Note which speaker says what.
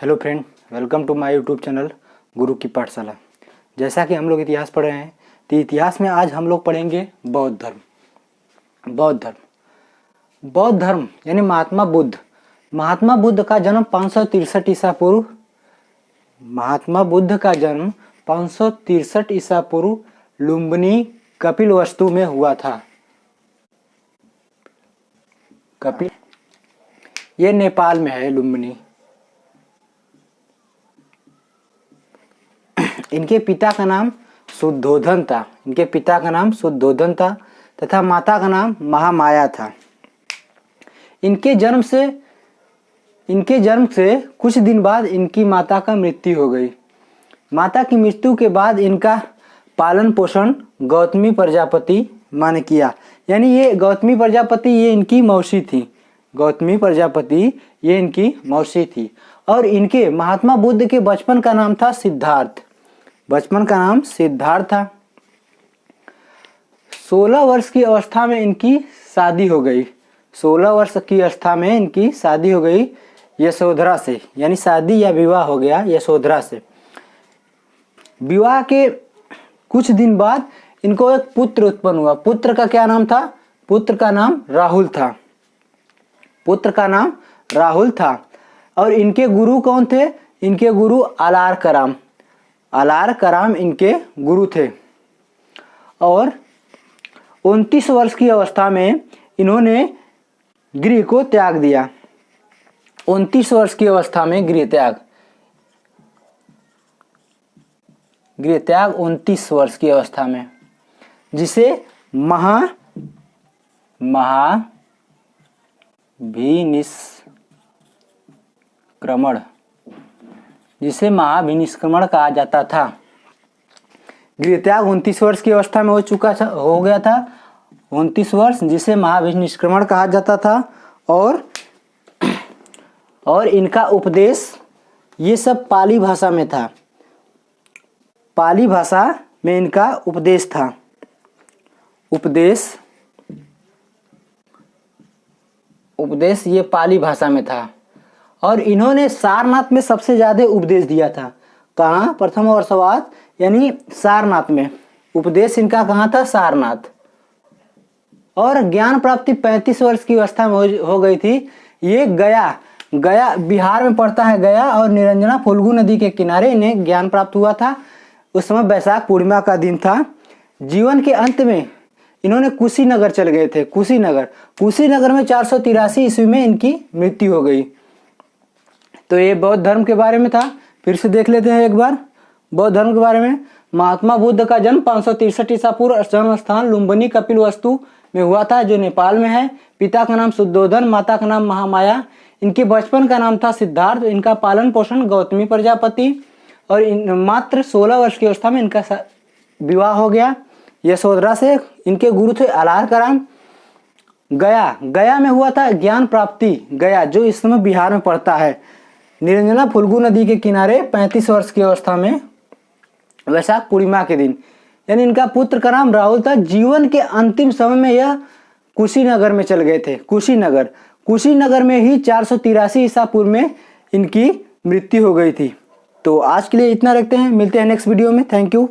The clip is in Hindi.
Speaker 1: Hello friend, welcome to my YouTube channel Guru ki पाठशाला। जैसा कि हम लोग इतिहास पढ़ रहे हैं, तो इतिहास में आज हम लोग पढ़ेंगे बौद्ध धर्म। बौद्ध धर्म यानी महात्मा बुद्ध का जन्म 563 ईसा पूर्व महात्मा बुद्ध का जन्म 563 ईसा पूर्व लुम्बिनी कपिलवस्तु में हुआ था। ये नेपाल में है लुम्बिनी। इनके पिता का नाम शुद्धोधन था तथा माता का नाम महामाया था। इनके जन्म से कुछ दिन बाद इनकी माता का मृत्यु हो गई। माता की मृत्यु के बाद इनका पालन पोषण गौतमी प्रजापति माँ ने किया। यानी ये गौतमी प्रजापति ये इनकी मौसी थी। और इनके महात्मा बुद्ध के बचपन का नाम था सिद्धार्थ था। 16 वर्ष की अवस्था में इनकी शादी हो गई। यशोधरा से, यानी शादी या विवाह हो गया यशोधरा से। विवाह के कुछ दिन बाद इनको एक पुत्र उत्पन्न हुआ। पुत्र का क्या नाम था? पुत्र का नाम राहुल था। और इनके गुरु कौन थे? इनके गुरु आलार कराम इनके गुरु थे। और 29 वर्ष की अवस्था में इन्होंने गृह को त्याग दिया। 29 वर्ष की अवस्था में गृह त्याग 29 वर्ष की अवस्था में, जिसे महाभिनिष्क्रमण कहा जाता था। गृह त्याग 29 वर्ष की अवस्था में हो गया था। 29 वर्ष जिसे महाभिनिष्क्रमण कहा जाता था। और इनका उपदेश ये सब पाली भाषा में था। पाली भाषा में इनका उपदेश था। उपदेश ये पाली भाषा में था। और इन्होंने सारनाथ में सबसे ज्यादा उपदेश दिया था। कहाँ? प्रथम वर्षवाद यानी सारनाथ में उपदेश इनका कहाँ था? सारनाथ। और ज्ञान प्राप्ति 35 वर्ष की अवस्था में हो गई थी। ये गया बिहार में पड़ता है गया, और निरंजना फल्गु नदी के किनारे इन्हें ज्ञान प्राप्त हुआ था। उस समय बैसाख पूर्णिमा का दिन था। जीवन के अंत में इन्होंने कुशीनगर चले गए थे। कुशीनगर में 483 ईस्वी में इनकी मृत्यु हो गई। तो ये बौद्ध धर्म के बारे में था। फिर से देख लेते हैं एक बार बौद्ध धर्म के बारे में। महात्मा बुद्ध का जन्म 563 ईसा पूर्व जन्म स्थान लुम्बिनी कपिलवस्तु में हुआ था, जो नेपाल में है। पिता का नाम शुद्धोधन, माता का नाम महामाया। इनके बचपन का नाम था सिद्धार्थ। इनका पालन पोषण गौतमी प्रजापति। और मात्र 16 वर्ष की अवस्था में इनका विवाह हो गया यशोधरा से। इनके गुरु थे आलार कराम। गया में हुआ था ज्ञान प्राप्ति। गया जो इस समय बिहार में पड़ता है, निरंजना फल्गु नदी के किनारे 35 वर्ष की अवस्था में वैशाख पूर्णिमा के दिन। यानी इनका पुत्र का नाम राहुल था। जीवन के अंतिम समय में यह कुशीनगर में चल गए थे। कुशीनगर में ही 483 ईसा पूर्व में इनकी मृत्यु हो गई थी। तो आज के लिए इतना रखते हैं। मिलते हैं नेक्स्ट वीडियो में। Thank you.